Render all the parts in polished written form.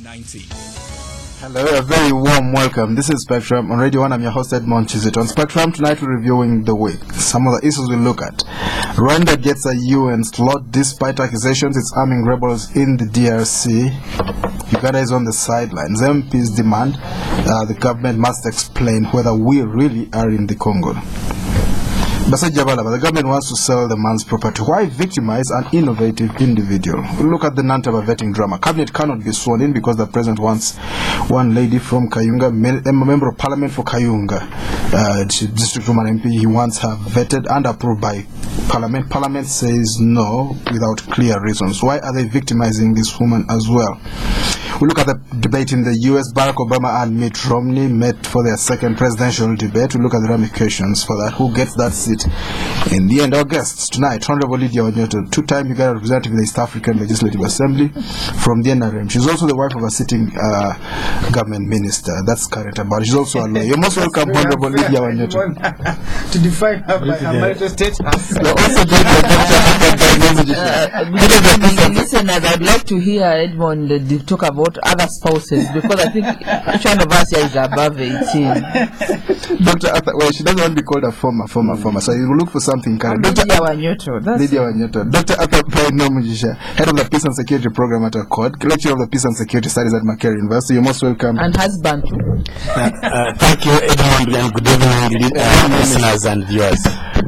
2019. Hello, a very warm welcome. This is Spectrum on Radio 1. I'm your host, Edmond. Kizito. On Spectrum, tonight we're reviewing the week. Some of the issues we look at. Rwanda gets a UN slot despite accusations it's arming rebels in the DRC. Uganda is on the sidelines. MPs demand the government must explain whether we really are in the Congo. The government wants to sell the man's property. Why victimize an innovative individual? Look at the Nantaba vetting drama. Cabinet cannot be sworn in because the president wants one lady from Kayunga, a member of parliament for Kayunga, district woman MP. He wants her vetted and approved by parliament. Parliament says no without clear reasons. Why are they victimizing this woman as well? We look at the debate in the US. Barack Obama and Mitt Romney met for their second presidential debate. We look at the ramifications for that. Who gets that seat in the end? Our guests tonight, Hon Lydia Wanyoto, two-time Ugandan Representative in the East African Legislative Assembly from the NRM. She's also the wife of a sitting government minister. That's current about. She's also a lawyer. You're most welcome, Hon Lydia Wanyoto. To define her marital status. You're also doing listeners, I'd like to hear Edmond talk about other spouses, because I think each one of us here is above 18. Dr. Arthur, well, she doesn't want to be called a former, so you will look for something current. Lydia Wanyoto. Lydia Wanyoto. Dr. Arthur Bainomugisha, head of the Peace and Security Program at ACODE, lecturer of the Peace and Security Studies at Makerere University. You're most welcome. And husband. Thank you, Edmond, and good evening, listeners and viewers.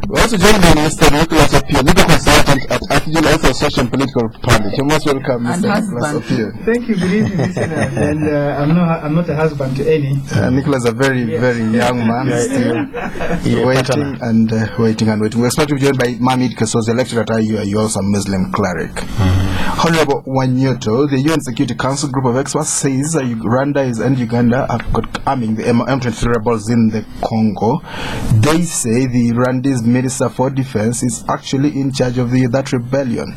We're also joined by Mr. Nicholas Opiyo, legal consultant at AKJUL, also Social and Political Pundit. You're most welcome, Mr. Nicholas Opiyo. Thank you, good evening, listeners. And I'm not a husband to any. Nicholas is a very young man, still waiting and waiting. We're expected to be joined by Imam Kasozi, lecturer at IUIU, also a Muslim cleric. Honorable Wanyoto, the UN Security Council group of experts says Rwanda and Uganda have got arming the M23 rebels in the Congo. They say the Rwandese Minister for Defense is actually in charge of that rebellion.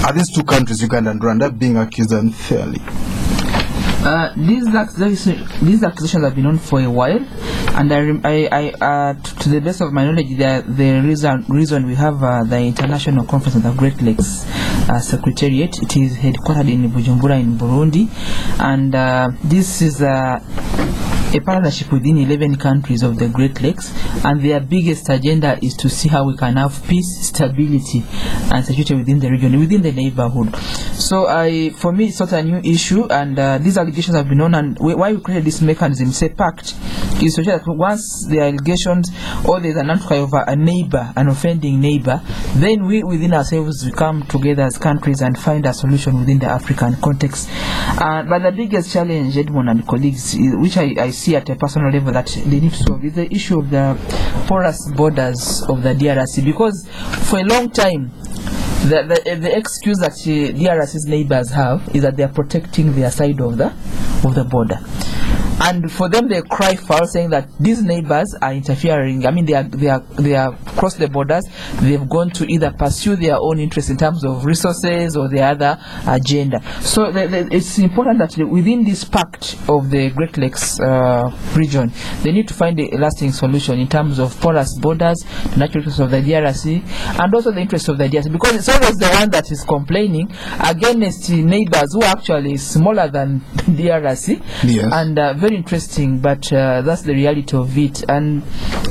Are these two countries, Uganda and Rwanda, being accused unfairly? These accusations have been on for a while, and to the best of my knowledge, the reason we have the International Conference of the Great Lakes Secretariat. It is headquartered in Bujumbura in Burundi, and this is a partnership within 11 countries of the Great Lakes, and their biggest agenda is to see how we can have peace, stability, and security within the region, within the neighborhood. So for me, it's not a new issue, and these allegations have been on, and why we created this mechanism, say pact, is to show that once the allegations or there's an outcry of a neighbor, an offending neighbor, then we within ourselves we come together as countries and find a solution within the African context. But the biggest challenge, Edmond and colleagues, which I see at a personal level that they need to solve, is the issue of the porous borders of the DRC, because for a long time the excuse that DRC's neighbors have is that they are protecting their side of the border. And for them, they cry foul, saying that these neighbors are interfering. I mean, they are crossed the borders. They've gone to either pursue their own interests in terms of resources or their other agenda. So it's important that within this pact of the Great Lakes region, they need to find a lasting solution in terms of porous borders, the natural interests of the DRC, and also the interests of the DRC, because it's always the one that is complaining against neighbors who are actually smaller than DRC. Yes. And very interesting, but that's the reality of it, and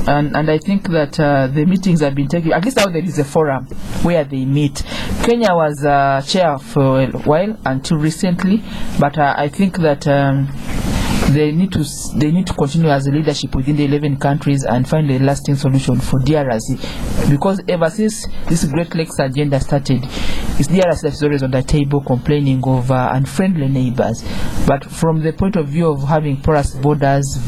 I think that the meetings have been taken. At least now there is a forum where they meet. Kenya was chair for a while until recently, but I think that they need to continue as a leadership within the 11 countries and find a lasting solution for DRC, because ever since this Great Lakes agenda started, it's DRC that is always on the table complaining of unfriendly neighbors. But from the point of view of having porous borders,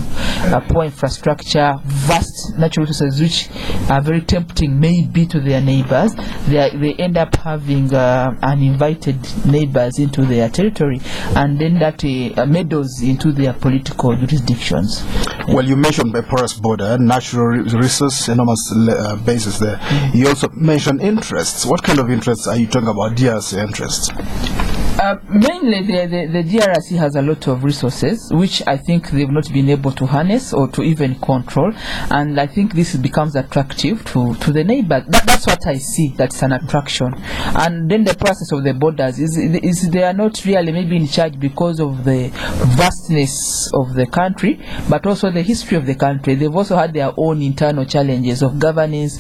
poor infrastructure, vast natural resources which are very tempting maybe to their neighbors, they end up having uninvited neighbors into their territory, and then that meddles into their political jurisdictions. Well, you mentioned by porous border, natural resource, enormous basis there. You also mentioned interests. What kind of interests are you talking about? DRC interests? Mainly, the DRC has a lot of resources, which I think they've not been able to harness or to even control, and I think this becomes attractive to the neighbors. That's what I see. That's an attraction. And then the process of the borders is they are not really maybe in charge because of the vastness of the country, but also the history of the country. They've also had their own internal challenges of governance,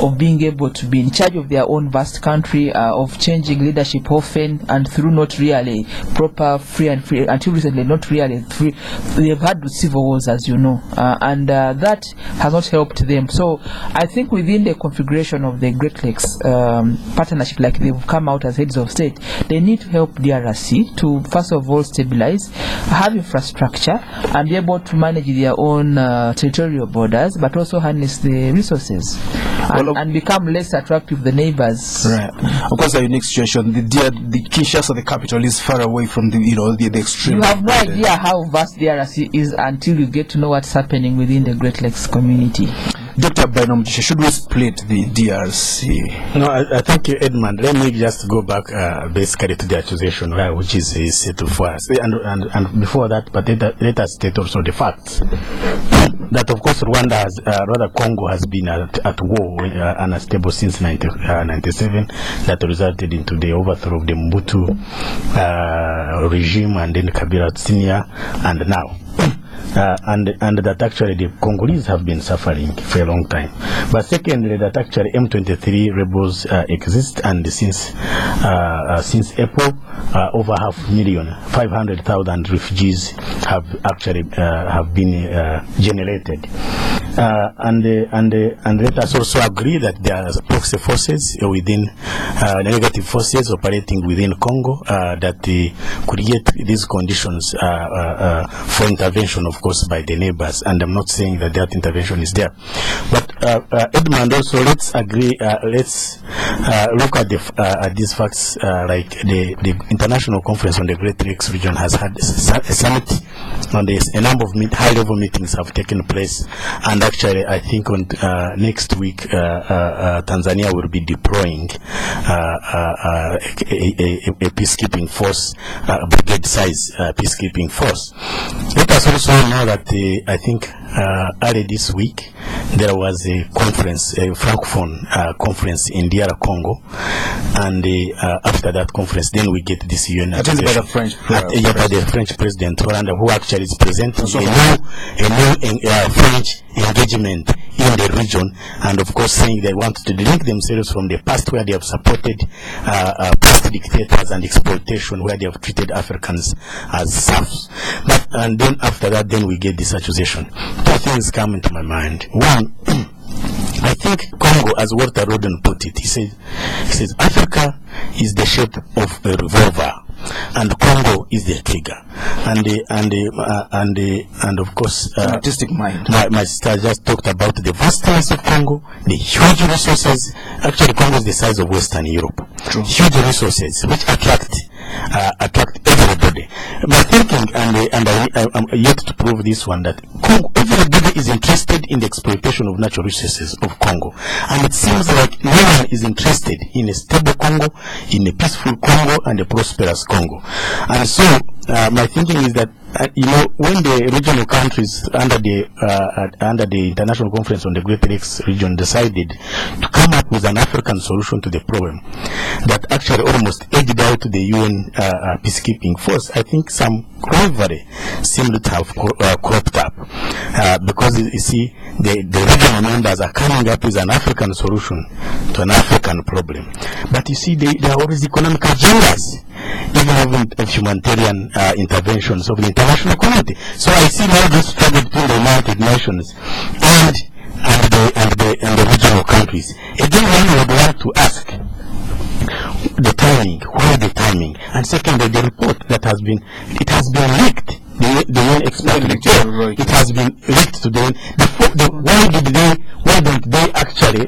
of being able to be in charge of their own vast country, of changing leadership often and through not really proper free until recently not really free. They've had civil wars, as you know, and that has not helped them. So I think within the configuration of the Great Lakes partnership, like they've come out as heads of state, they need to help DRC to first of all stabilize, have infrastructure, and be able to manage their own territorial borders, but also harness the resources and become less attractive to the neighbors. Right. Of course, a unique situation. The Kinshasa, the capital, is far away from the extreme. You have no idea how vast DRC is until you get to know what's happening within the Great Lakes community. Dr. Bainomugisha, should we split the DRC? No, I thank you, Edmond. Let me just go back basically to the accusation, which is settled for us. And before that, but let us state also the facts. That, of course, Rwanda has, rather Congo has been at war, unstable since 1997. That resulted into the overthrow of the Mobutu regime, and then Kabila Senior, and now. And that actually the Congolese have been suffering for a long time. But secondly, that actually M23 rebels exist, and since April, over 500,000 refugees have actually have been generated. And let us also agree that there are proxy forces within negative forces operating within Congo that create these conditions for intervention, of course, by the neighbors. And I'm not saying that intervention is there, but Edmond, also let's agree. Let's look at these facts. Like the International Conference on the Great Lakes region has had a summit, and a number of high-level meetings have taken place. And actually, I think on next week, Tanzania will be deploying a peacekeeping force, brigade-size peacekeeping force. Let us also know that I think early this week there was a conference, a Francophone conference in DR Congo, and after that conference, then we get this UN. That is by the French president. By the French president, who actually is presenting a new French engagement in the region, and of course saying they want to link themselves from the past, where they have supported past dictators and exploitation, where they have treated Africans as serfs. But and then after that, then we get this accusation. Two things come into my mind. One, I think Congo, as Walter Rodden put it, he says Africa is the shape of a revolver, and Congo is the trigger. And of course, artistic mind. My sister just talked about the vastness of Congo, the huge resources. Actually, Congo is the size of Western Europe. True. Huge resources which attract everybody. My thinking, and I'm yet to prove this one, that Congo, everybody is interested in the exploitation of natural resources of Congo, and it seems like no one is interested in a stable Congo, in a peaceful Congo, and a prosperous Congo. And so my thinking is that when the regional countries under the International Conference on the Great Lakes region decided to come up with an African solution to the problem that actually almost edged out the UN peacekeeping force, I think some rivalry seemed to have cropped up because you see the regional members are coming up with an African solution to an African problem, but you see there are always economic agendas, even of humanitarian interventions of the international community. So I see now this struggle between the United Nations and the regional countries. Again, I would like to ask the timing. Why the timing? And secondly, the report that has been leaked. The UN expert report, it has been leaked to them. Why don't they actually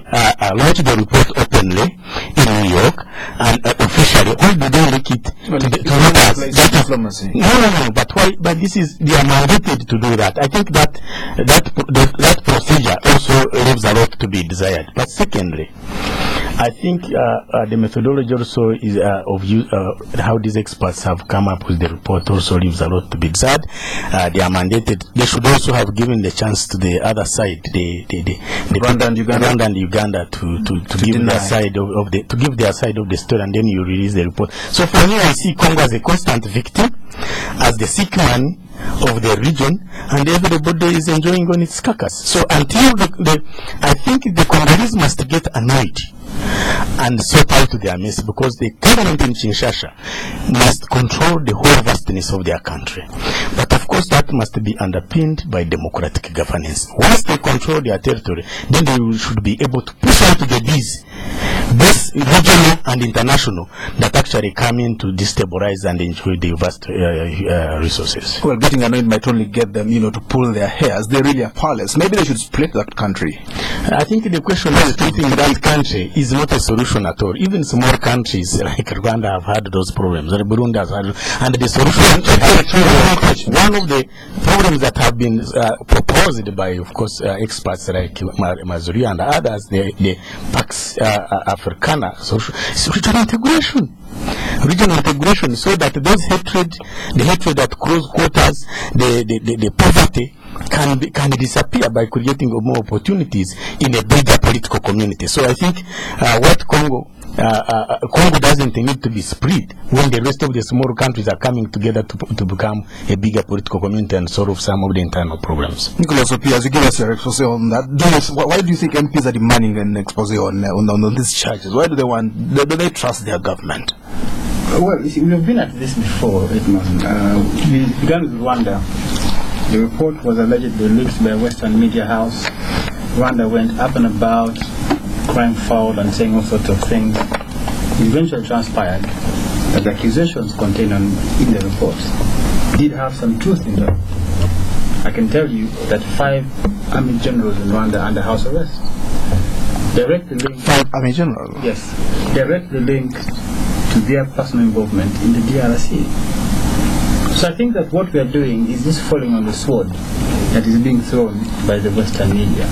launch the report openly in New York and officially? Why do they leak it to others? No. But why? But they are mandated to do that. I think that procedure also leaves a lot to be desired. But secondly, I think the methodology also is how these experts have come up with the report also leaves a lot to be desired. They are mandated. They should also have given the chance to the other side, the Rwanda and Uganda, to give their side of the story, and then you release the report. So for me, I see Congo as a constant victim, as the sick man of the region, and everybody is enjoying on its carcass. So until I think the Congolese must get annoyed and sort out their mess, because the government in Kinshasa must control the whole vastness of their country. But of course, that must be underpinned by democratic governance. Once they control their territory, then they should be able to push out the bees, both regional and international, that actually come in to destabilize and enjoy the vast resources. Well, getting annoyed might only get them, to pull their hairs. They really are powerless. Maybe they should split that country. I think the question of splitting that country is not a solution at all. Even small countries like Rwanda have had those problems, and Burundi has had, and the solution. One of the problems that have been proposed by, of course, experts like Mazuri and others, the Pax Africana, is regional integration. Regional integration, so that those the hatred that close quarters, the poverty can disappear by creating more opportunities in a bigger political community. So I think what Congo doesn't need to be split when the rest of the small countries are coming together to become a bigger political community and solve some of the internal problems. Nicholas Opiyo, as you give us your expose on that, why do you think MPs are demanding an expose on these charges? Why do they trust their government? Well, you see, we've been at this before, Edmond. We began with Rwanda. The report was allegedly leaked by a Western media house. Rwanda went up and about, crying foul and saying all sorts of things. It eventually transpired that the accusations contained in the report did have some truth in them. I can tell you that 5 army generals in Rwanda are under house arrest. Directly linked. 5 army generals? Yes. Directly linked to their personal involvement in the DRC. So I think that what we are doing is just falling on the sword that is being thrown by the Western media.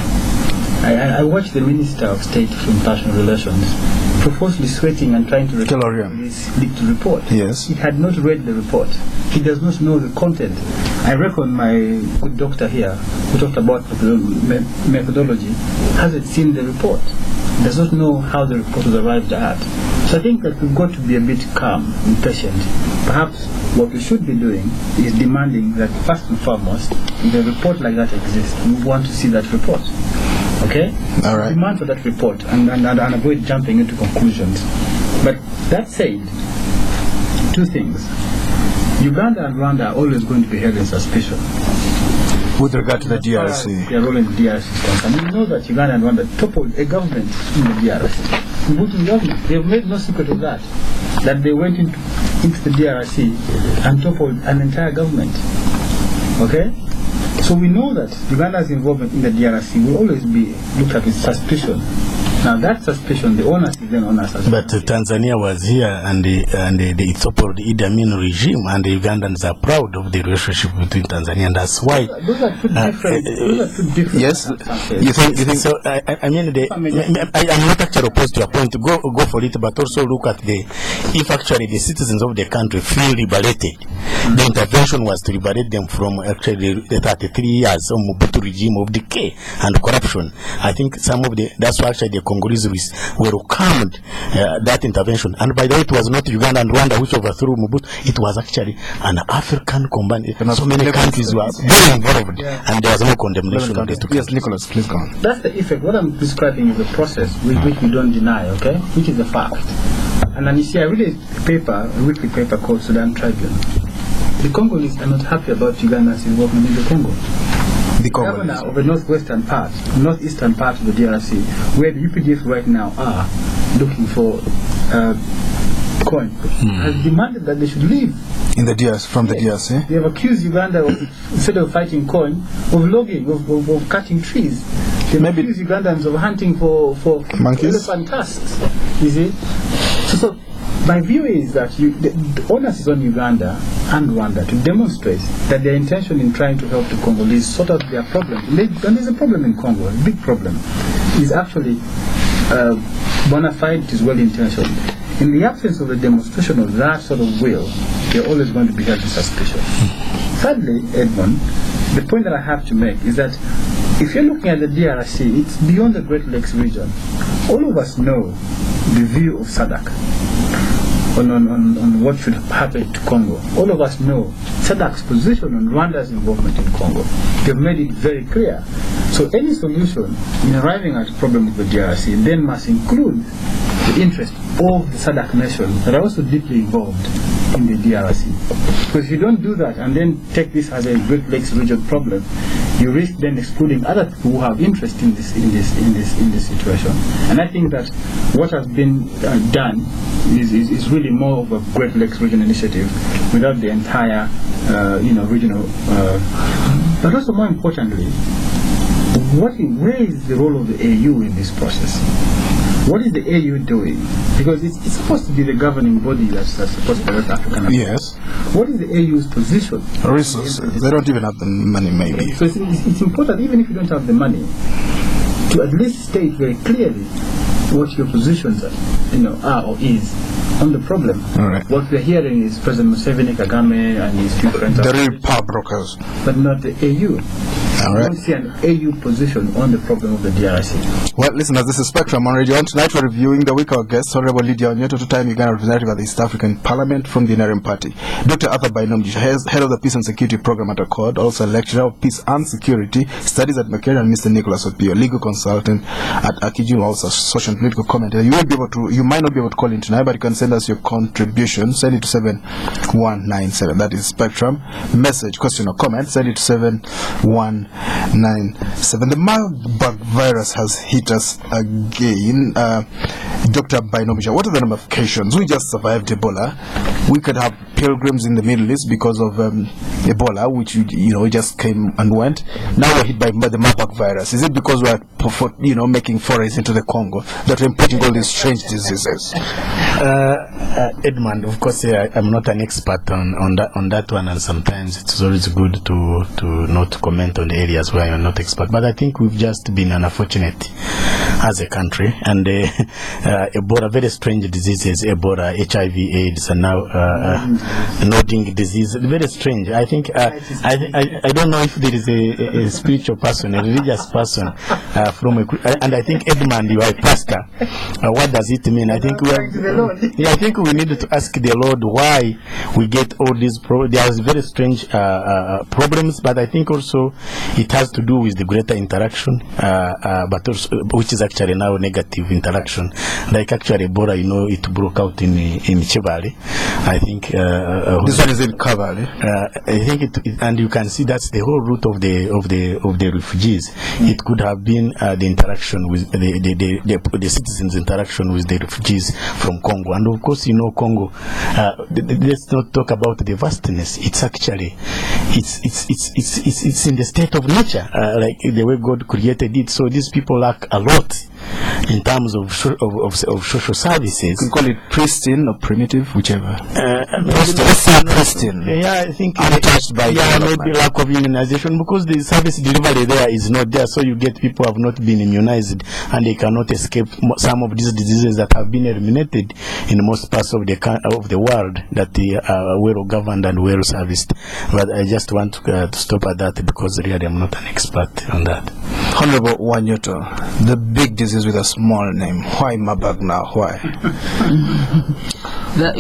I watched the Minister of State for International Relations profusely sweating and trying to read this leaked report. Yes. He had not read the report. He does not know the content. I reckon my good doctor here, who talked about methodology, hasn't seen the report. Does not know how the report was arrived at. So I think that we've got to be a bit calm and patient. Perhaps what we should be doing is demanding that first and foremost, if a report like that exists, we want to see that report. Okay? All right. Demand for that report and avoid jumping into conclusions. But that said, 2 things. Uganda and Rwanda are always going to be held in suspicion with regard to the DRC. Their role in the DRC is concerned. We know that Uganda and Rwanda toppled a government in the DRC. Mobutu government. They have made no secret of that. That they went into the DRC and toppled an entire government. Okay? So we know that Uganda's involvement in the DRC will always be looked at with suspicion. Now that suspicion, the onus is then on us. But Tanzania was here and they toppled the Idi Amin regime, and the Ugandans are proud of the relationship between Tanzania, and that's why. Those are two different. Yes. You think so? I mean, I'm not actually opposed to your point. Go for it, but also look at if actually the citizens of the country feel liberated. The intervention was to liberate them from actually the 33 years of Mobutu regime of decay and corruption. I think that's why actually the Congolese welcomed that intervention. And by the way, it was not Uganda and Rwanda which overthrew Mobutu. It was actually an African combined. So many countries were very involved, and there was no condemnation of the 2 countries. Yes, Nicholas, please go on. That's the effect. What I'm describing is the process which we don't deny, okay? Which is the fact. And then you see, I read a weekly paper called Sudan Tribune. The Congolese are not happy about Uganda's involvement in the Congo. The governor of the northeastern part of the DRC, where the UPDF right now are looking for coin, has demanded that they should leave in the DRC, from the DRC. They have accused Uganda of, instead of fighting coin, of logging, of cutting trees. They have accused Ugandans of hunting for elephant tusks. You see? So my view is that the onus is on Uganda and Rwanda to demonstrate that their intention in trying to help the Congolese sort out their problem. And there's a problem in Congo, a big problem, is actually bona fide, it is well intentioned. In the absence of a demonstration of that sort of will, they're always going to be held in suspicion. Thirdly, Edmond, the point that I have to make is that if you're looking at the DRC, it's beyond the Great Lakes region. All of us know the view of SADC on what should happen to Congo. All of us know SADC's position on Rwanda's involvement in Congo. They've made it very clear. So any solution in arriving at the problem of the DRC then must include the interest of the SADC nations that are also deeply involved in the DRC. Because if you don't do that and then take this as a Great Lakes region problem, you risk then excluding other people who have interest in this situation. And I think that what has been done is really more of a Great Lakes region initiative without the entire regional. But also more importantly, where is the role of the AU in this process? What is the AU doing? Because it's supposed to be the governing body that's supposed to be West African. Yes. What is the AU's position? Resources. They don't even have the money, maybe. So it's important, even if you don't have the money, to at least state very clearly what your positions are or is on the problem. All right. What we're hearing is President Museveni, Kagame, and his few friends. The real power brokers. But not the AU. All I right. don't see an AU position on the problem of the DRC. Well, listeners, this is Spectrum on Radio 1. Tonight we're reviewing the week. Our guest, Hon Lydia Wanyoto, two-time Ugandan Representative at the East African Parliament from the NRM Party. Dr. Bainomugisha, head of the Peace and Security Program at ACODE, also a lecturer of Peace and Security Studies at Makerere, and Mr. Nicholas Opiyo, legal consultant at AKJUL, also social and political commentator. You might not be able to call in tonight, but you can send us your contribution. Send it to 7197. That is Spectrum. Message, question or comment, send it to 7197. The Marburg virus has hit us again. Dr. Bainomugisha, what are the ramifications? We just survived Ebola. We could have pilgrims in the Middle East because of Ebola, which just came and went. Now we're hit by the Marburg virus. Is it because we're making forays into the Congo that we're importing all these strange diseases? Edmond, of course, I'm not an expert on that one, and sometimes it's always good to not comment on the areas where you're not expert. But I think we've just been unfortunate as a country, and Ebola, very strange diseases, Ebola, HIV/AIDS, and now nodding disease, very strange. I think I don't know if there is a spiritual person, a religious person and I think Edmond, you are a pastor. What does it mean? I think I think we need to ask the Lord why we get all these problems. There is very strange problems, but I think also it has to do with the greater interaction, but also, which is actually now negative interaction. Like actually Ebola, it broke out in Chibale. I think this one is in Kabale. I think and you can see that's the whole root of the refugees. It could have been the interaction with the citizens' interaction with the refugees from Congo, and of course Congo. Let's not talk about the vastness. It's actually it's in the state of nature, like the way God created it. So these people lack a lot in terms of social services. You can call it pristine or primitive, whichever. Pristine. Yeah, I think untouched by maybe lack of immunization, because the service delivery there is not there. So you get people who have not been immunized, and they cannot escape some of these diseases that have been eliminated in most parts of the world that they are well governed and well serviced. But I just want to stop at that, because really I'm not an expert on that. Honorable Wanyoto, the big disease with a small name. Why Marburg now? Why?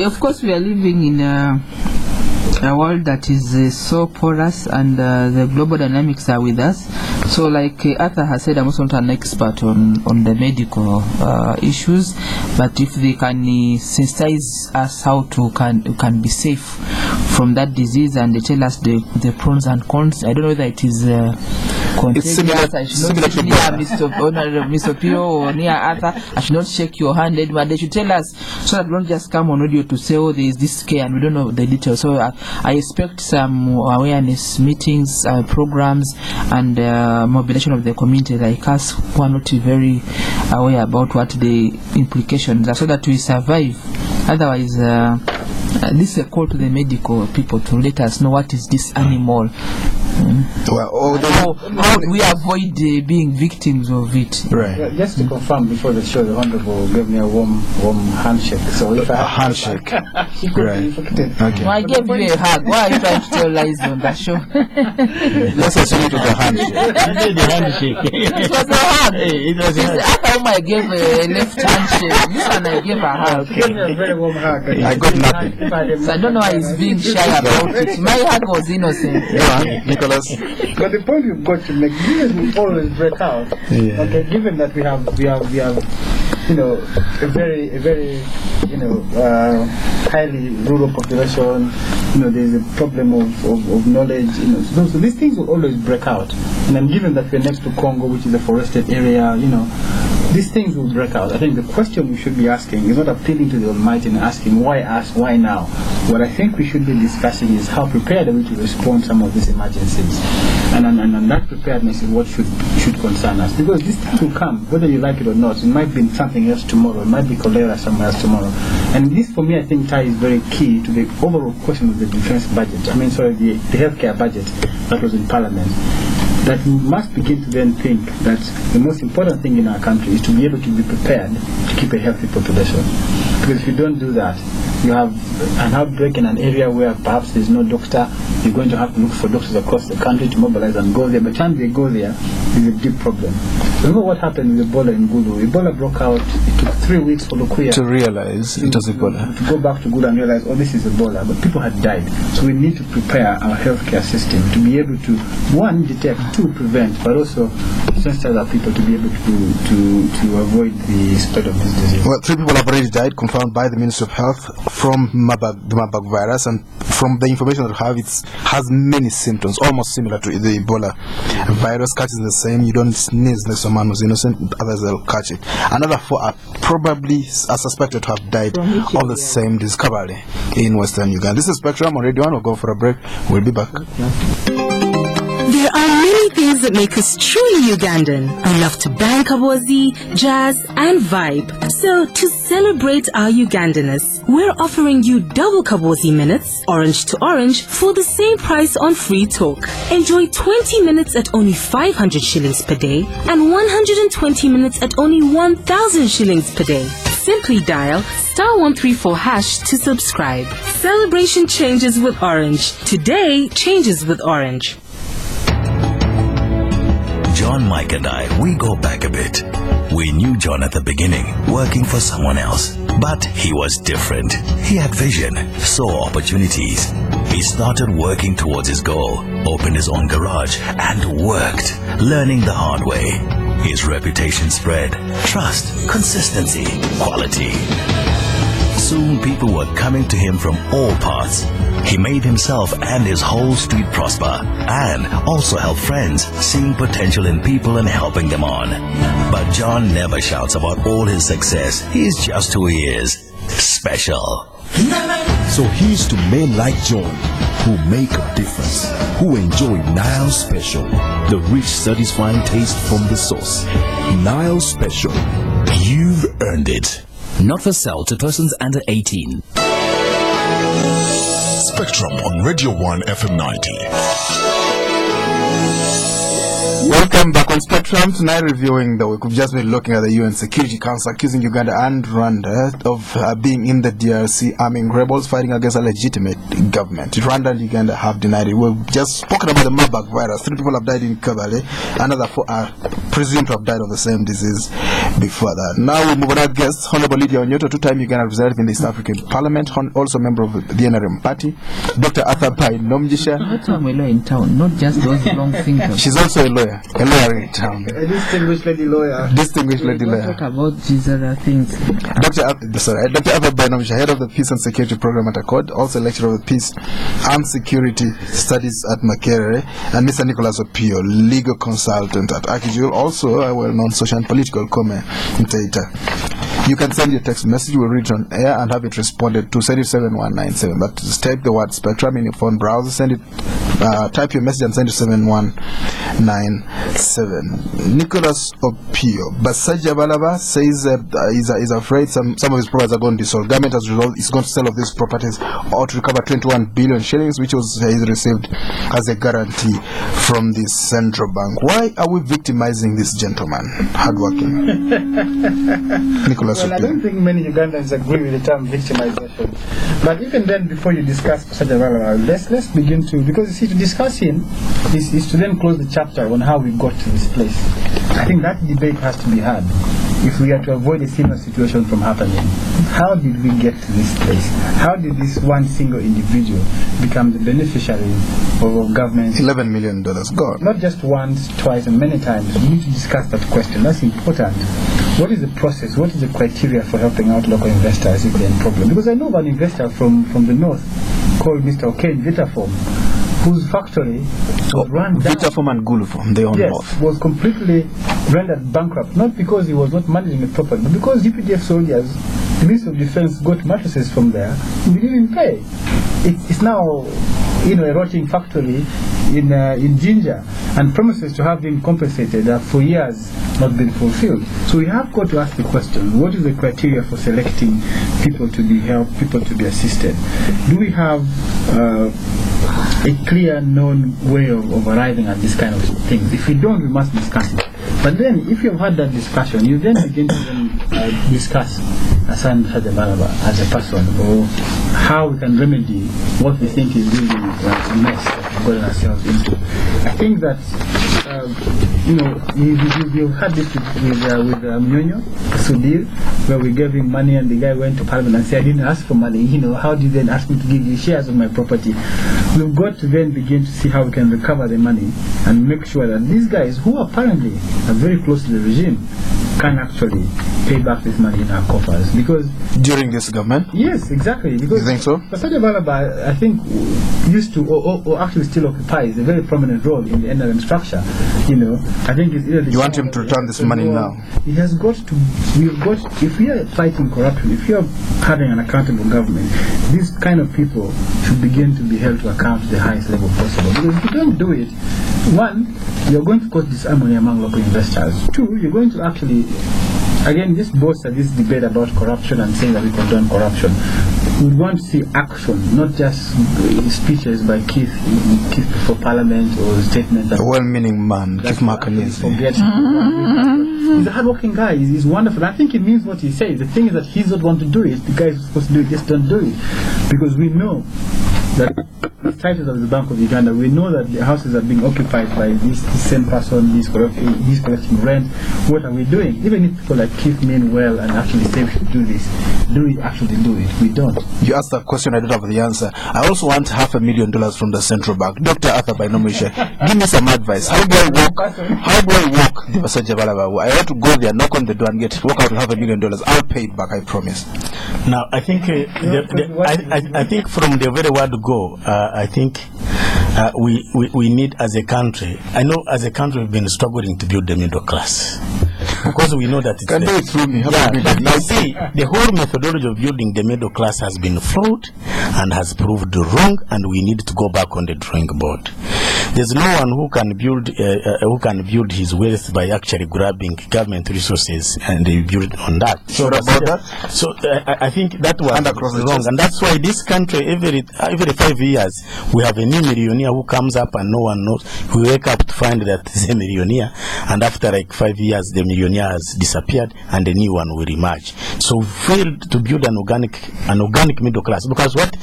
Of course, we are living in a world that is so porous, and the global dynamics are with us. So like Arthur has said, I'm also not an expert on the medical issues, but if they can sensitize us how to can be safe from that disease, and they tell us the pros and cons. I don't know whether it is contagious. I should not shake near Mr. Opiyo or near Arthur. I should not shake your hand, but they should tell us, so that we don't just come on radio to say, oh, there is this scare, and we don't know the details. So I expect some awareness meetings, programs, and mobilization of the community like us who are not very aware about what the implications are, so that we survive. Otherwise, this is a call to the medical people to let us know what is this animal Well, how do we avoid being victims of it? right. Yeah, just to confirm before the show, the Honorable gave me a warm handshake. So if I handshake. she could Right. be affected. Okay. No, I gave you a hug. Why are you trying to tell lies on that show? Let's assume it was a handshake. The handshake. It was a hug. It was a This time I gave a left handshake. This one I gave a hug. Give me a very warm hug. I got nothing. So I don't know why he's being shy about it. My hug was innocent. Yeah, Nicholas. But the point you've got to make, given we always break out, Yeah. okay, given that we have, you know, a very, you know, highly rural population, you know, there's a problem of knowledge, you know, so these things will always break out. And then given that we're next to Congo, which is a forested area, you know, these things will break out. I think the question we should be asking is not appealing to the Almighty and asking why us, why now. What I think we should be discussing is how prepared are we to respond to some of these emergencies. And that preparedness is what should concern us. Because these things will come, whether you like it or not. It might be something else tomorrow. It might be cholera somewhere else tomorrow. And this, for me, I think, Ty, is very key to the overall question of the defense budget. the healthcare budget that was in Parliament. That we must begin to then think that the most important thing in our country is to be able to be prepared to keep a healthy population. Because if you don't do that, you have an outbreak in an area where perhaps there's no doctor. You're going to have to look for doctors across the country to mobilize and go there. By the time they go there, there's a deep problem. Remember what happened with Ebola in Gulu? Ebola broke out. It took 3 weeks for Lukuya To realize it was Ebola. to go back to Gulu and realize, oh, this is Ebola. But people had died. So we need to prepare our healthcare system to be able to, one, detect, two, prevent, but also sensitize our people to be able to avoid the spread of this disease. Well, 3 people have already died, confirmed by the Ministry of Health from the Marburg virus, and from the information that we have, it has many symptoms, almost similar to the Ebola virus. Catches the same. You don't sneeze unless someone was innocent, others will catch it. Another 4 are probably suspected to have died of the same discovery in Western Uganda. This is Spectrum on Radio 1. We'll go for a break. We'll be back. There are many things that make us truly Ugandan. We love to bang Kasozi, jazz, and vibe. So, to celebrate our Ugandanness, we're offering you double Kasozi minutes, orange to orange, for the same price on Free Talk. Enjoy 20 minutes at only 500 shillings per day, and 120 minutes at only 1,000 shillings per day. Simply dial *134# to subscribe. Celebration changes with Orange. Today changes with Orange. John, Mike and I, we go back a bit. We knew John at the beginning, working for someone else. But he was different. He had vision, saw opportunities. He started working towards his goal, opened his own garage, and worked, learning the hard way. His reputation spread. Trust, consistency, quality. Soon people were coming to him from all parts. He made himself and his whole street prosper, and also helped friends, seeing potential in people and helping them on. But John never shouts about all his success. He's just who he is. Special. So here's to men like John, who make a difference, who enjoy Nile Special, the rich, satisfying taste from the source. Nile Special. You've earned it. Not for sale to persons under 18. Spectrum on Radio 1 FM 90. Welcome back on Spectrum. Tonight reviewing the week. We've just been looking at the UN Security Council accusing Uganda and Rwanda of being in the DRC arming rebels fighting against a legitimate government. Rwanda and Uganda have denied it. We've just spoken about the Marburg virus. 3 people have died in Kabale. Another 4 are presumed to have died of the same disease before that. Now we move on our guests. Hon Lydia Wanyoto, 2-time Uganda representative in the East African Parliament, also member of the NRM party. Dr. Bainomugisha. I'm a lawyer in town, not just those long fingers. She's also a lawyer in town. A distinguished lady lawyer. Distinguished lady lawyer. Talk about these other things. Dr. Bainomugisha, head of the Peace and Security Program at ACODE, also lecturer of the Peace and Security Studies at Makerere, and Mr. Nicholas Opiyo, legal consultant at AKJUL, also a well-known social and political commentator. You can send your text message, we'll read it on air and have it responded to. Send it 71197, but just type the word Spectrum in your phone browser, send it Type your message and send to 7197. Nicholas Opiyo. Basaja Balaba says he's afraid some of his properties are going to be sold. Government has resolved it's going to sell off these properties or to recover 21 billion shillings, which was he's received as a guarantee from the central bank. Why are we victimizing this gentleman? Hardworking. Nicholas Opiyo. I don't think many Ugandans agree with the term victimization. But even then, before you discuss Basaja Balaba, let's begin to, because you see, to discuss him is to then close the chapter on how we got to this place. I think that debate has to be had if we are to avoid a similar situation from happening. How did we get to this place? How did this one single individual become the beneficiary of government's $11 million gone? Not just once, twice, and many times. We need to discuss that question. That's important. What is the process? What is the criteria for helping out local investors if they're in problem? Because I know of an investor from the north called Mr. Okane Vitaform, whose factory was run down. Vitaform and Gulufom, they own both. Was completely rendered bankrupt, not because he was not managing it properly, but because UPDF soldiers, the Ministry of Defense, got mattresses from there and they didn't pay. It's now, a rotting factory in Ginger, and promises to have been compensated have for years not been fulfilled. So we have got to ask the question, what is the criteria for selecting people to be helped, people to be assisted? Do we have a clear, known way of arriving at this kind of things? If we don't, we must discuss it. But then, if you've had that discussion, you then begin to discuss Hassan Hadabalaba as a person, or how we can remedy what we think is really a mess that we've gotten ourselves into. I think that, you've had this with Mnyonyo, Sudir, where we gave him money and the guy went to Parliament and said, I didn't ask for money. How do you then ask me to give you shares of my property? We've got to then begin to see how we can recover the money and make sure that these guys, who apparently are very close to the regime, can actually pay back this money in our coffers. Because during this government? Yes, exactly. Because you think so? Basaja Balaba, I think, used to, or actually still occupies a very prominent role in the NRM structure. I think it's either you want him to return this money now? He has got to. If we are fighting corruption, if you are having an accountable government, these kind of people should begin to be held to account to the highest level possible. Because if you don't do it, one, you're going to cause disharmony among local investors. Two, you're going to actually, again, this boasts at this debate about corruption and saying that we condone corruption. We want to see action, not just speeches by Keith before Parliament or statements. A well-meaning man, Keith Makerere. He's a hard-working guy. He's wonderful. I think he means what he says. The thing is that he's not going to do it. The guy is supposed to do it. Just don't do it, because we know that the titles of the Bank of Uganda, we know that the houses are being occupied by this same person. He's collecting rent. What are we doing? Even if people like Keith mean well and actually say we should do this, do we actually do it? We don't. You asked that question, I don't have the answer. I also want $500,000 from the central bank. Dr. Arthur Bainomugisha, give me some advice. How do I walk the Basaja Balaba? I want to go there, knock on the door and walk out with $500,000. I'll pay it back, I promise. Now, I think I think from the very word go, I think we need as a country, I know as a country we've been struggling to build the middle class. Because we know that it's can do it through me. But now see, the whole methodology of building the middle class has been flawed and has proved wrong, and we need to go back on the drawing board. There's no one who can build his wealth by actually grabbing government resources and they build on that. So I think that was wrong, and that's why this country every 5 years we have a new millionaire who comes up and no one knows. We wake up to find that he's a millionaire, and after like 5 years the millionaire has disappeared and a new one will emerge. So we failed to build an organic middle class, because what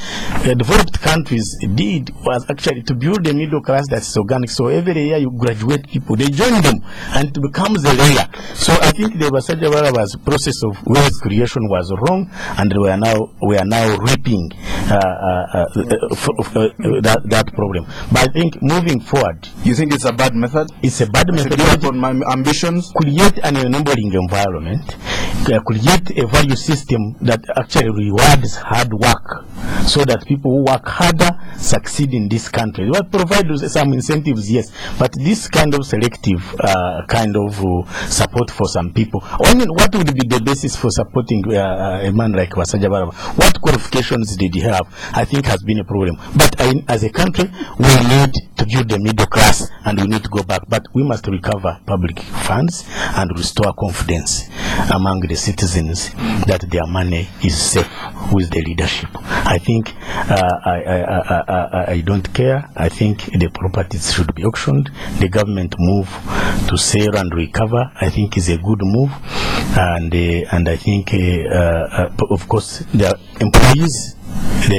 developed countries did was actually to build a middle class that's organic. So every year you graduate people, they join them, and it becomes a layer. So I think the Basaja Balaba's process of wealth creation was wrong, and we are now reaping that problem. But I think moving forward, you think it's a bad method? It's a bad method. On my ambitions, create an enabling environment. create a value system that actually rewards hard work, so that people who work harder succeed in this country. What provides some incentives, yes, but this kind of selective kind of support for some people. Only what would be the basis for supporting a man like Wasajabala? What qualifications did he have? I think has been a problem. But as a country, we need to build the middle class, and we need to go back. But we must recover public funds and restore confidence among the citizens that their money is safe with the leadership. I think I don't care. I think the properties should be auctioned. The government move to sell and recover, I think, is a good move. And I think, of course, the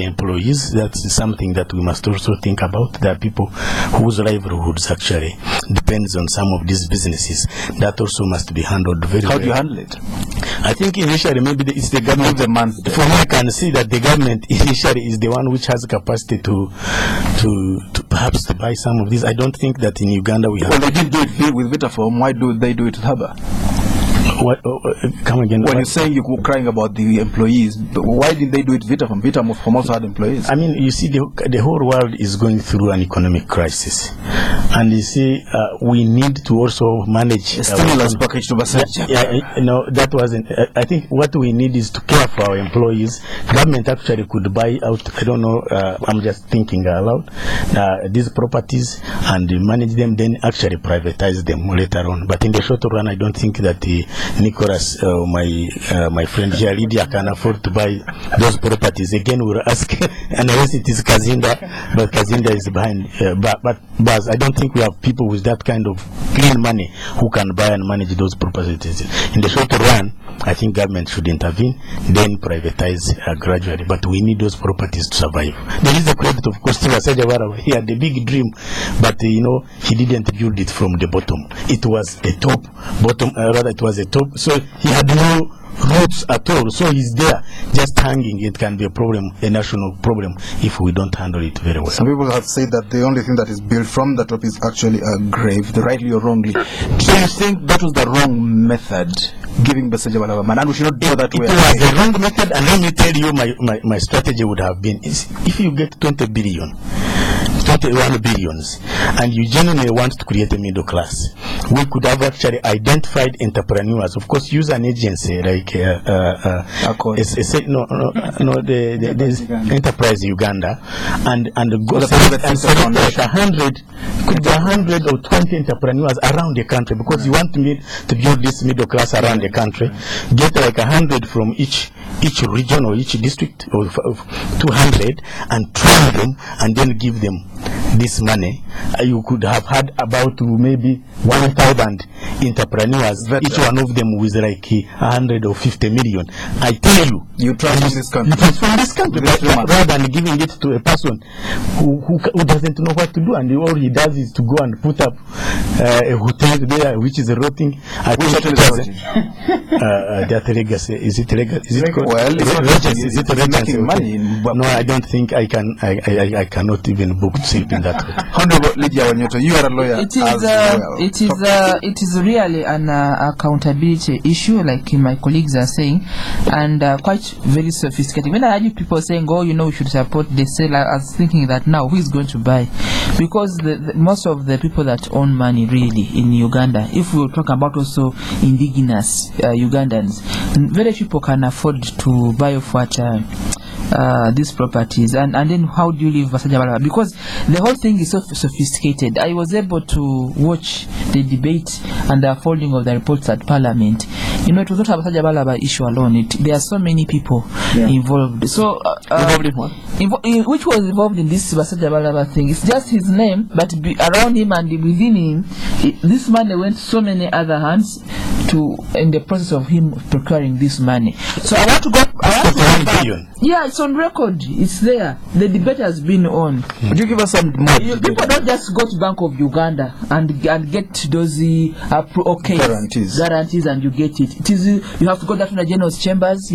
employees, that's something that we must also think about. There are people whose livelihoods actually depends on some of these businesses. That also must be handled very well. How do you handle it? I think initially maybe it's the government. For me, I can see that the government initially is the one which has capacity to perhaps to buy some of these. I don't think that in Uganda we have. Well, they did do it with Vitaform. Why do they do it with Haba? What, come again? When you're saying you're crying about the employees, why did they do it Vitaform? Vitaform also had employees. I mean, you see, the whole world is going through an economic crisis, and you see, we need to also manage a stimulus package to Basaja. No, that wasn't. I think what we need is to care for our employees. Government actually could buy out. I don't know. I'm just thinking aloud. These properties and manage them, then actually privatize them later on. But in the short run, I don't think that Nicholas, my friend here, Lydia, can afford to buy those properties. Again, we'll ask, unless it is Kazinda, but Kazinda is behind. But I don't think we have people with that kind of clean money who can buy and manage those properties. In the short run, I think government should intervene, then privatize gradually. But we need those properties to survive. There is a credit, of course, to Wasajabara. He had a big dream, but he didn't build it from the bottom. It was a top, rather it was a top. So he had no roots at all. So he's there, just hanging. It can be a problem, a national problem, if we don't handle it very well. Some people have said that the only thing that is built from the top is actually a grave, rightly or wrongly. So you think that was the wrong method, giving Basajabalaba man, and we should not do that way? It was the wrong method, and let me tell you, my strategy would have been, is if you get 21 billions, and you genuinely want to create a middle class, we could have actually identified entrepreneurs. Of course, use an agency like ACODE. the Enterprise Uganda, and go select like 100, could be 100 or 20 entrepreneurs around the country, because you want to build this middle class around the country. Get like 100 from each region or each district, or 200, and train them, and then give them this money. You could have had about maybe 1,000 entrepreneurs, each one of them with like 100 or 50 million. I tell you, you transform this country. You transform this country, rather than giving it to a person who doesn't know what to do, and all he does is to go and put up a hotel there which is rotting. That legacy, is it legacy? Is it called? Well, is it legacy? Money. No, I don't think I can. I cannot even book sleep in that. Honorable Lydia Wanyoto, you are a lawyer. It is really an accountability issue, like my colleagues are saying, and quite very sophisticated. When I hear people saying, "Oh, we should support the seller," I was thinking that now who is going to buy? Because most of the people that own money really in Uganda, if we talk about also indigenous Ugandans, very few people can afford to buy off what these properties, and then how do you leave Basajabalaba? Because the whole thing is so sophisticated. I was able to watch the debate and the unfolding of the reports at Parliament. It was not a Basajabalaba issue alone. There are so many people involved. So involved in what? Which was involved in this Basajabalaba thing? It's just his name, but around him and within him, this money went so many other hands in the process of him procuring this money. So I want to go. Yeah, it's on record. It's there. The debate has been on. Would you give us some more? People don't just go to Bank of Uganda and get those guarantees and you get it. It is you have to go down to the General's Chambers.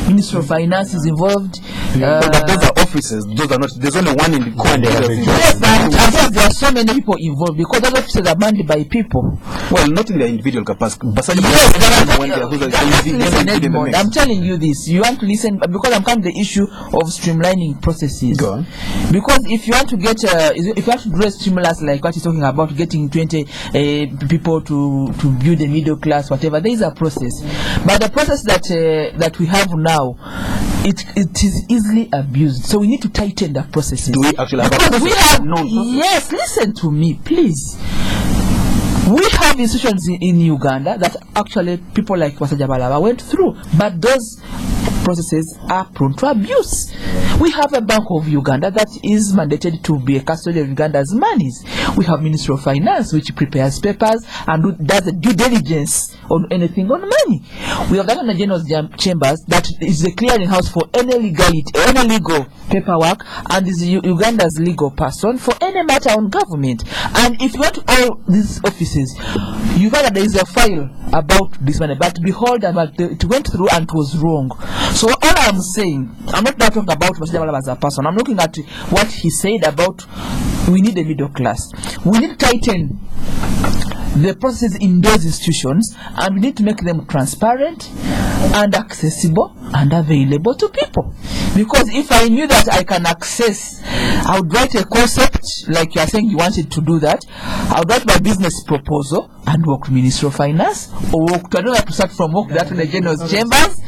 Ministry of Finance is involved. But those are offices. Those are not. There's only one in the corner. Yes, but there are so many people involved because those offices are manned by people. Well, not in their individual capacity. talking Yes, listen, Edmond, I'm telling you this. You want to listen because I'm coming to the issue of streamlining processes. Go on. Because if you want to get, if you want to do a stimulus like what he's talking about, getting 20 people to build a middle class, whatever, there is a process. But the process that we have now, it is easily abused. So we need to tighten the processes. Do we actually have a process? We have no process? Yes, listen to me, please. We have institutions in Uganda that actually people like Wasajabalaba went through, but those processes are prone to abuse. We have a Bank of Uganda that is mandated to be a custodian of Uganda's monies. We have Ministry of Finance which prepares papers and does the due diligence on anything on money. We have that on the General Chambers that is the clearinghouse for any legal paperwork, and is Uganda's legal person for any matter on government. And if you want to all these offices, you find that there is a file about this money, but behold, it went through and it was wrong. So all I'm saying, I'm not talking about Masjid as a person. I'm looking at what he said about we need a middle class. We need to tighten the processes in those institutions, and we need to make them transparent and accessible and available to people. Because if I knew that I can access, I would write a concept like you are saying you wanted to do that. I would write my business proposal and work with Ministry of Finance, or work to, I don't have to start from work that to the General Chambers,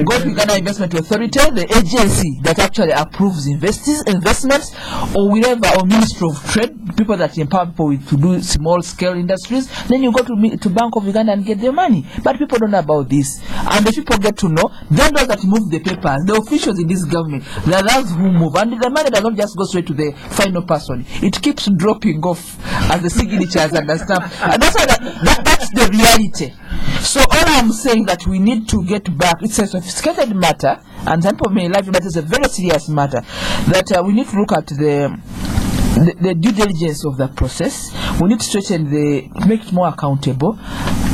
go to Uganda Investment Authority, the agency that actually approves investments, or wherever, or Ministry of Trade, people that empower people to do small scale industries. Then you go to Bank of Uganda and get their money. But people don't know about this. And the people get to know, they're those that move the papers, the officials in this government, they're those who move. And the money does not just go straight to the final person. It keeps dropping off as the signatures and the stamp. And that's why that's the reality. So all I'm saying that we need to get back, it's a sophisticated matter, and some people may like it, but it's a very serious matter, that we need to look at the due diligence of the process. We need to straighten make it more accountable,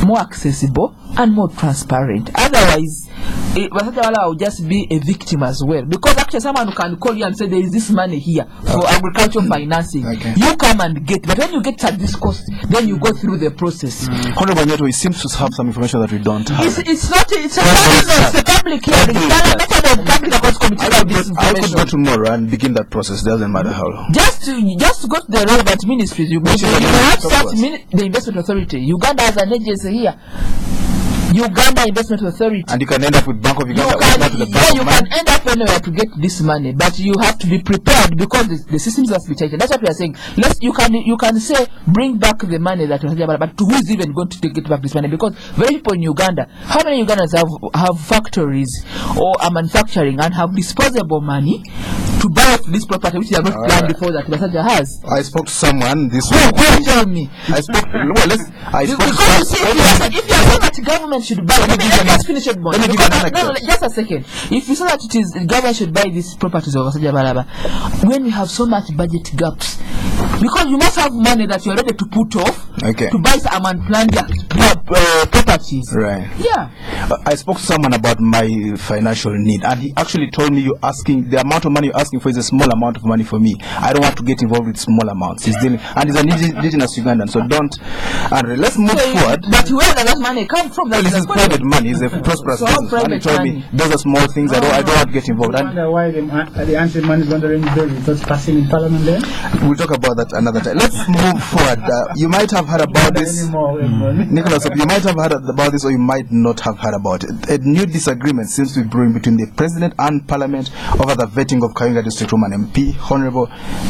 more accessible, and more transparent. Otherwise, Wasajawala will just be a victim as well. Because actually someone can call you and say there is this money here for agricultural financing. Okay. You come and get, but when you get at this cost, then you go through the process. Hon Wanyoto, it seems to have some information that we don't have. It's a public hearing. I could go tomorrow and begin that process. Doesn't matter how long. Just to go to the relevant ministries. You have to start the Investment Authority. Uganda has an agency here. Uganda Investment Authority. And you can end up with Bank of Uganda. You can end up anywhere to get this money, but you have to be prepared because the systems have to be changed. That's what we are saying. You can say bring back the money that was there, but who is even going to get back this money? Because very people in Uganda, how many Ugandans have factories or are manufacturing and have disposable money to buy this property which they have not planned before that Basaja has? I spoke to someone this week. Who tell me? I spoke to if you are saying that government should buy, let's finish it more. Just a second. If you say that it is government should buy these properties of Basaja Balaba, when we have so much budget gaps, because you must have money that you are ready to put off to buy some unplanned properties. Right. Yeah. I spoke to someone about my financial need, and he actually told me the amount of money you're asking for is a small amount of money for me. I don't want to get involved with small amounts. He's dealing, and he's an indigenous Ugandan, so don't. And let's move forward. But where does that money come from? Well, this is private money. It's a prosperous business. And he told me those are small things. I don't want to get involved. I wonder why the anti-money laundering bill is not passing in Parliament then? We'll talk about that another time. Let's move forward. You might have heard about this. Nicholas, you might have heard about this or you might not have heard about it. A new disagreement seems to be brewing between the President and Parliament over the vetting of Kayunga District Woman MP, Honorable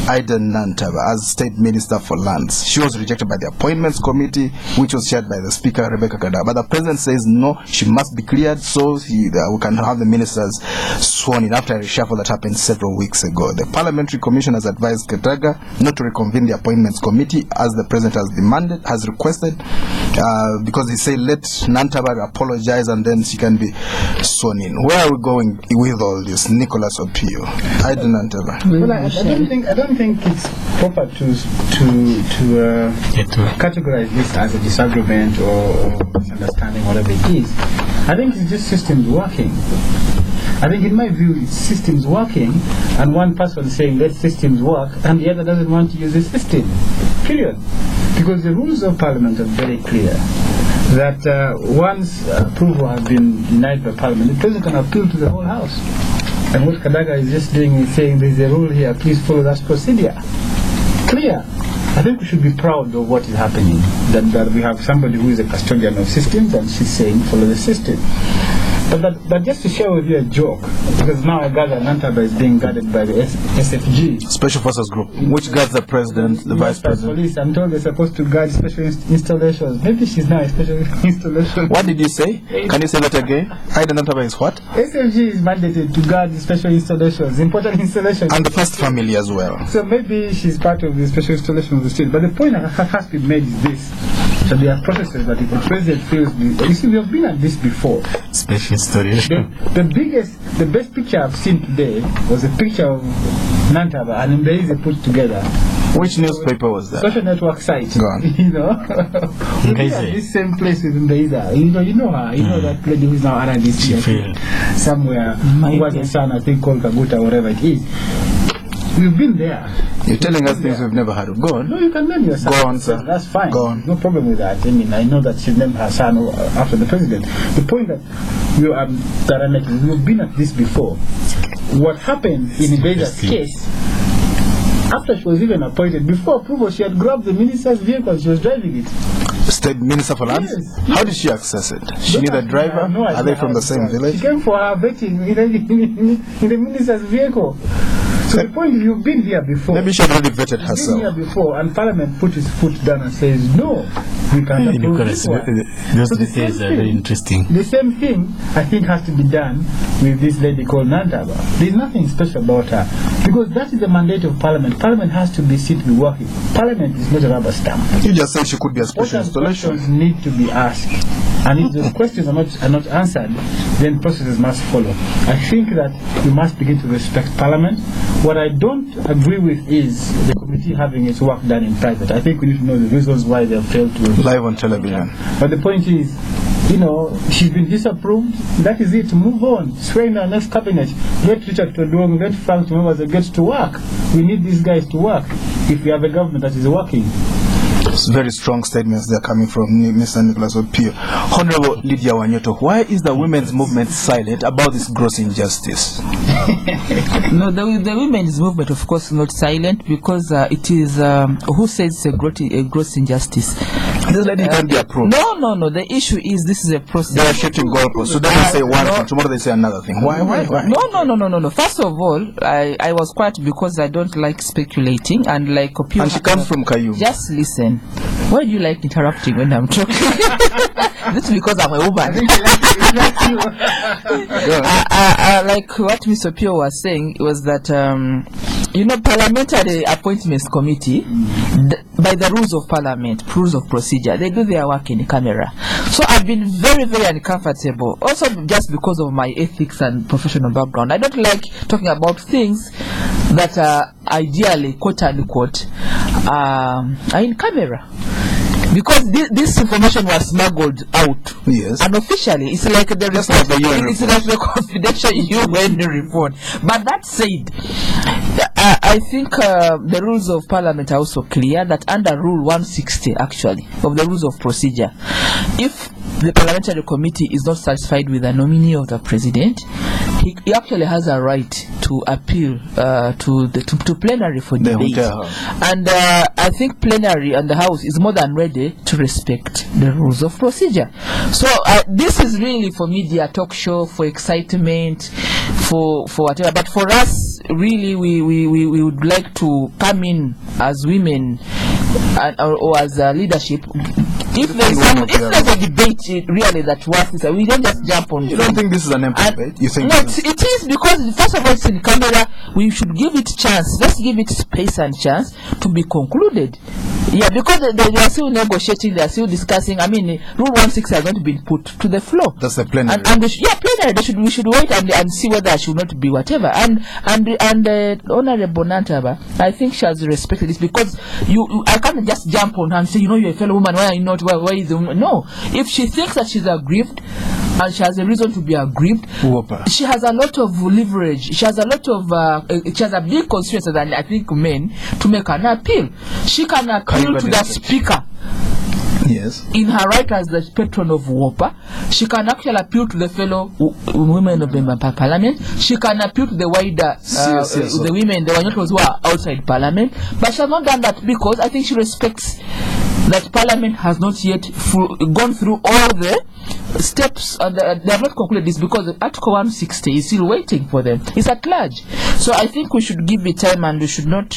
Edmond, as State Minister for Lands. She was rejected by the Appointments Committee, which was chaired by the Speaker, Rebecca Kada. But the President says no, she must be cleared so we can have the ministers sworn in after a reshuffle that happened several weeks ago. The Parliamentary Commission has advised Kataga not to reconvene the Appointments Committee as the President has requested, because he said let Nantabar apologize and then she can be sworn in. Where are we going with all this, Nicholas Opiyo? I don't think it's proper to categorize this as a disagreement or misunderstanding, whatever it is. I think it's just systems working. I think in my view it's systems working, and one person saying let systems work and the other doesn't want to use the system. Period. Because the rules of Parliament are very clear. that once approval has been denied by Parliament, the President can appeal to the whole House. And what Kadaga is just doing is saying there's a rule here, please follow that procedure. Clear. I think we should be proud of what is happening, that we have somebody who is a custodian of systems and she's saying follow the system. But just to share with you a joke, because now I gather Nantaba is being guarded by the SFG. Special Forces Group, which guards the President, the Vice President. Police. I'm told they're supposed to guard special installations. Maybe she's now a special installation. What did you say? Can you say that again? Aida Nantaba is what? SFG is mandated to guard the special installations, important installations. And the first family as well. So maybe she's part of the special installations of the state. But the point that has to be made is this. So there are processes that if the President feels... You see, we have been at this before. Special installation. The best picture I've seen today was a picture of Nantaba and Mbeize put together. Which newspaper was that? Social network site. Go on. You know, we've been at this same place with Mbeize. You know her. You know that lady who's now RDC somewhere. Who has a son, I think, called Kaguta, whatever it is. We've been there. You're telling us things we've never heard of. Go on. No, you can name your son. Go on, sir. That's fine. Go on. No problem with that. I mean, I know that she named her son after the President. The point that I'm making, we've been at this before. What happened in Mbeize's case, after she was even appointed, before approval, she had grabbed the minister's vehicle. She was driving it. State Minister for Lands? Yes. How did she access it? She need a driver? No, are they from the same village? She came for her vetting in the minister's vehicle. So the point is, you've been here before. Maybe she had already vetted herself. She's been here before, and Parliament put his foot down and says, no, we can't approve this one. Those details are very interesting. The same thing, I think, has to be done with this lady called Nantaba. There's nothing special about her, because that is the mandate of Parliament. Parliament has to be seen to be working. Parliament is not a rubber stamp. You just said she could be a special installation. Questions need to be asked, and if those questions are not answered, then processes must follow. I think that we must begin to respect Parliament. What I don't agree with is the committee having its work done in private. I think we need to know the reasons why they have failed to live on television. But the point is, you know, she's been disapproved. That is it. Move on. Swear in our next cabinet. Let Richard Todong, let Frank Tumembaze get to work. We need these guys to work if we have a government that is working. It's very strong statements that are coming from Mr. Nicholas Opiyo. Honorable Lydia Wanyoto, why is the women's movement silent about this gross injustice? No, the women's movement, of course, not silent, because it is who says it's a gross injustice. This lady can be approved. No. The issue is this is a process. They are shifting goalposts. So they say one thing, tomorrow they say another thing. Why? No. First of all, I was quiet because I don't like speculating, and like Opiyo. And she comes from Kayum. Just listen. Why do you like interrupting when I'm talking? This is because I'm a woman. Like what Mr. Opiyo was saying was that parliamentary appointments committee, by the rules of parliament, rules of procedure, they do their work in camera. So I've been very, very uncomfortable. Also, just because of my ethics and professional background, I don't like talking about things that are ideally, quote unquote, are in camera. Because this information was smuggled out. Yes. Unofficially. It's like the report. It's like the confidential UN report. But that said, I think the rules of parliament are also clear that under Rule 160, actually, of the rules of procedure, if the parliamentary committee is not satisfied with the nominee of the president, he actually has a right to appeal to plenary for debate. And I think plenary and the House is more than ready to respect the rules of procedure. So this is really for media, talk show, for excitement, for whatever. But for us, really, we would like to come in as women or as leadership. If there's a debate really that works, we don't just jump on. You don't think this is an empty debate? You think? No, it is, because first of all it's in camera. We should give it chance. Let's give it space and chance to be concluded. Yeah, because they are still negotiating, they are still discussing. I mean, Rule 160 has not been put to the floor. That's the plenary. And plenary. We should wait and see whether it should not be whatever. And Honorable Nantaba, I think she has respected this, because I can't just jump on her and say, you're a fellow woman. Why are you not? Why is the woman? No. If she thinks that she's aggrieved, and she has a reason to be aggrieved, she has a lot of leverage. She has a lot of. She has a big constituency than I think men to make an appeal. She can appeal to the speaker. Yes. in her right as the patron of WOPA, she can actually appeal to the fellow women of the parliament. She can appeal to the wider the women, the Wanyotos who are outside parliament. But she has not done that because I think she respects that parliament has not yet gone through all the steps, and they have not concluded this because Article 160 is still waiting for them. It's at large. So I think we should give it time, and we should not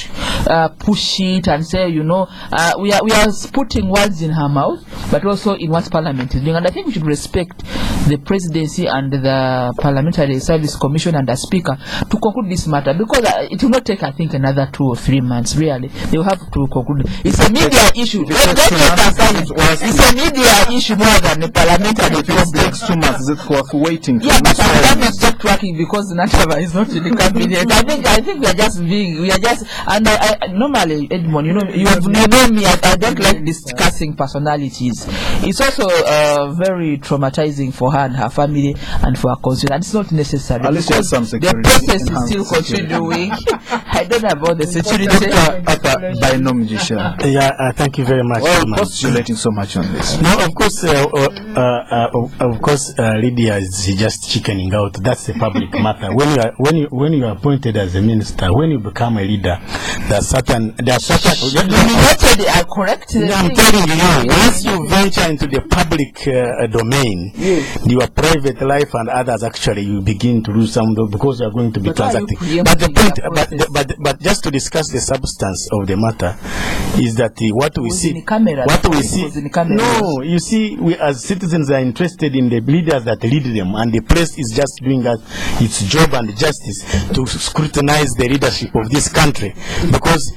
push it and say, we are putting words in her mouth, but also in what parliament is doing. And I think we should respect the presidency and the Parliamentary Service Commission and the speaker to conclude this matter, because it will not take, I think, another 2 or 3 months. Really, they will have to conclude. It's a media issue. It's a media issue more than a parliamentary. It takes 2 months. Is it worth waiting? Yeah, but I haven't stopped working because Natava is not in the cabinet. I think we are just, and I normally, Edmond, you know me, I don't like discussing personalities. It's also very traumatizing for her and her family and for her constituents. And it's not necessary. At least because some the process is still continuing. I don't know about the security. Bainomugisha. Yeah, thank you very much. Well, postulating so much on this. No, of course, Lydia is just chickening out. That's a public matter. When you are appointed as a minister, when you become a leader, there are certain. Are correct. I'm telling you, once you venture into the public domain, your private life and others, actually, you begin to lose some because you are going to be transacting. But the point, but just to discuss the substance of the matter, is that what we see. No, you see, we as citizens are interested in the leaders that lead them, and the press is just doing its job and justice to scrutinize the leadership of this country, because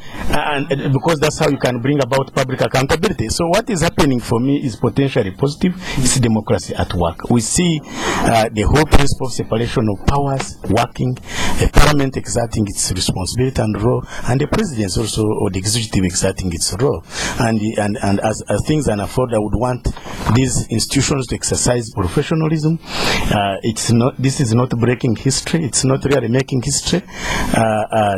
that's how you can bring about public accountability. So what is happening for me is potentially positive. It's democracy at work. We see the whole principle of separation of powers working, a parliament exerting its responsibility and role, and the president also, or the executive, exerting its role. And as things unfold, I would want these institutions to exercise professionalism. This is not breaking history. It's not really making history.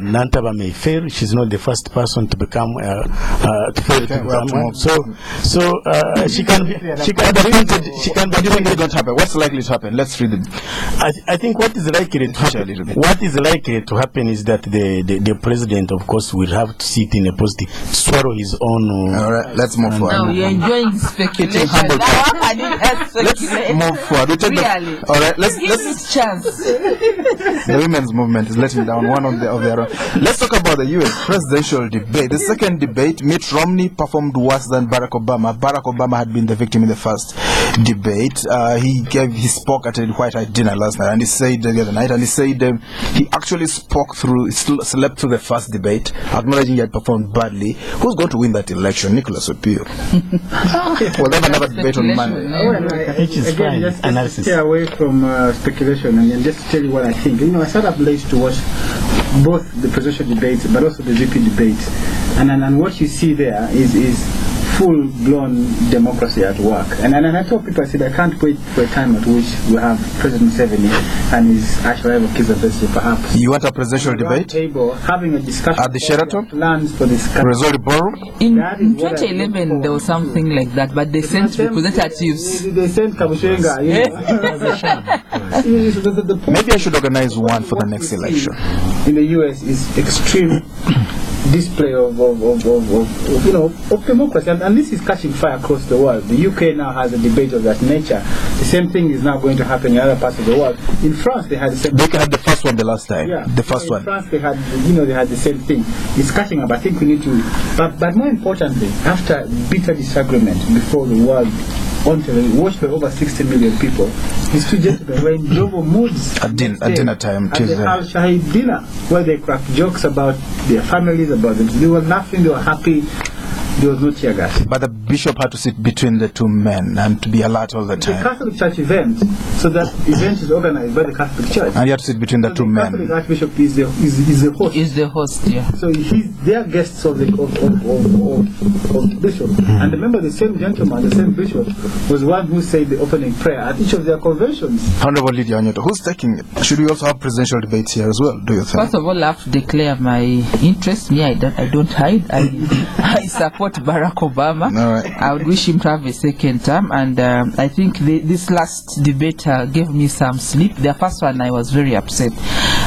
Nantaba may fail. She's not the first person to become to fail. She can be appointed. She can be appointed. Don't happen. What's likely to happen? Let's read it. I think what is likely to happen is that the president, of course, will have to sit in a positive, swallow his own. All right, let's move forward. Now you're enjoying speculation. Let's move forward. We take really? All right, let's chance. The women's movement is letting down one of their own. Let's talk about the U.S. presidential debate. The second debate, Mitt Romney performed worse than Barack Obama. Barack Obama had been the victim in the first debate. He spoke at a White House dinner last night, and he said the other night, and he said he actually slept through the first debate, acknowledging he had performed badly. Who's going to win that election? Nicholas Opiyo. We'll have another debate on Monday. Again, just stay away from speculation and just tell you what I think. I sat up late to watch both the presidential debates, but also the VP debates, and what you see there is full-blown democracy at work. And I told people, I said, I can't wait for a time at which we have President Museveni and his arch-rival Kizito, perhaps. You want a presidential debate? Table, having a discussion at the Sheraton? Plans for this country. In 2011, there was something like that, but they sent representatives. They sent Kabushenga. Maybe I should organize one for the next election. In the U.S. is extreme display of democracy, and this is catching fire across the world. The UK now has a debate of that nature. The same thing is now going to happen in other parts of the world. In France, they had the same. They had the first one the last time. Yeah, the first one. In France, they had the same thing. It's catching up. I think we need to, but more importantly, after bitter disagreement before the world watched by over 60 million people, these two gentlemen were in global moods at dinner time. At the Al-Shahid dinner, where they cracked jokes about their families, about them. They were laughing, they were happy. There was no tear gas. But the bishop had to sit between the two men and to be alert all the time. It's a Catholic Church event, so that event is organized by the Catholic Church. And you have to sit between the two men. The Catholic Archbishop is the host. Is the host, yeah. So they are guests of the bishop. And remember, the same gentleman, the same bishop, was one who said the opening prayer at each of their conventions. Honorable Lydia Wanyoto, who's taking it? Should we also have presidential debates here as well, do you think? First of all, I have to declare my interest. Me, I don't hide. I support support Barack Obama. All right. I would wish him to have a second term, and I think this last debate gave me some sleep. The first one, I was very upset,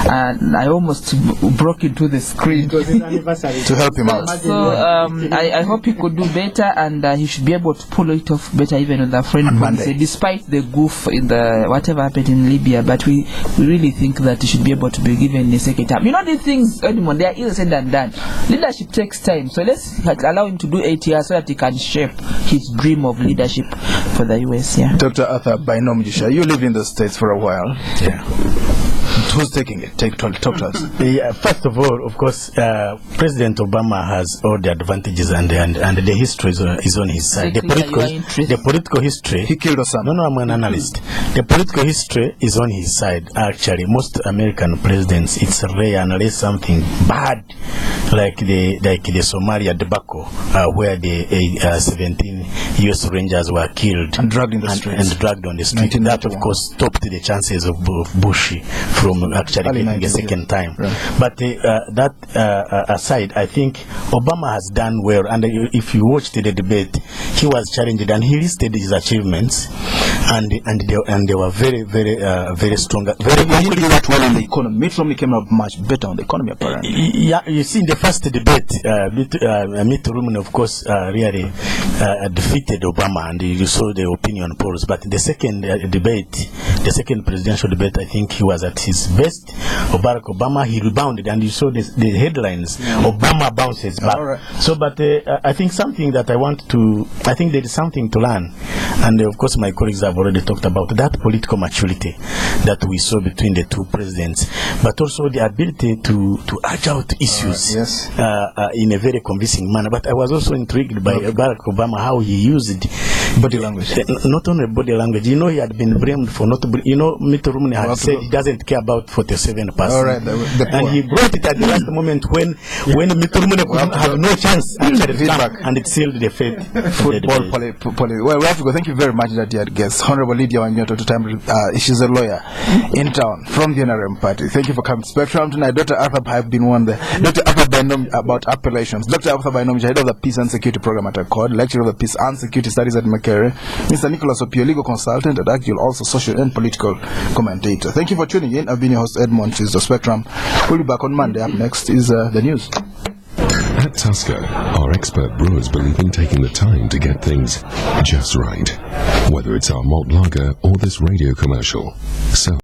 and I almost broke into the screen. It was his anniversary. To help him out. So I hope he could do better, and he should be able to pull it off better even on the friend policy, despite the goof in the whatever happened in Libya. But we really think that he should be able to be given a second term. You know, these things, Edmond, they are easier said than done. Leadership takes time, so let's allow him to do 8 years so that he can shape his dream of leadership for the US. Yeah. Dr. Arthur Bainomugisha, you lived in the States for a while. Yeah. Who's taking it? Talk to us. Yeah, first of all, of course, President Obama has all the advantages, and the history is on his side. The political history. He killed Osama. No, I'm an analyst. The political history is on his side. Actually, most American presidents, it's rare unless something bad, like the Somalia debacle, where the 17 U.S. Rangers were killed and dragged in the streets. And dragged on the street. That, of course, stopped the chances of Bush from actually getting a second time. Right. But that aside, I think Obama has done well. And if you watched the debate, he was challenged and he listed his achievements, and they were very, very, very strong. Very he did that well on the economy. Mitt Romney came out much better on the economy, apparently. Yeah, you see, in the first debate, Mitt Romney, of course, really defeated Obama, and you saw the opinion polls. But in the second debate, the second presidential debate, I think he was at his best. Barack Obama, he rebounded, and you saw the headlines. Obama bounces back. Right. So, but I think something that I think there is something to learn, and of course my colleagues have already talked about that political maturity that we saw between the two presidents, but also the ability to arch out issues in a very convincing manner. But I was also intrigued by Barack Obama, how he used body language. Not only body language. You know, he had been blamed for not. Mitt Romney had said he doesn't care about 47%. All right, and he brought it at the last moment when Mitt Romney had no chance actually to come, and it sealed the fate. Football well, we have to go. Thank you very much, that dear guest, Honorable Lydia Wanyoto. She's a lawyer in town from the NRM party. Thank you for coming to Spectrum tonight. Dr. Arthur have been one there. Dr. Arthur Bainom about appellations. Dr. Arthur Bainom, head of the Peace and Security Program at ACODE, lecturer of the Peace and Security Studies at Makerere. Mr. Nicholas Opiyo, legal consultant at AKJUL, also social and political commentator. Thank you for tuning in. I've been your host, Edmond. She's the Spectrum. We'll be back on Monday. Up next is the news. At Tusker, our expert brewers believe in taking the time to get things just right. Whether it's our malt lager or this radio commercial. So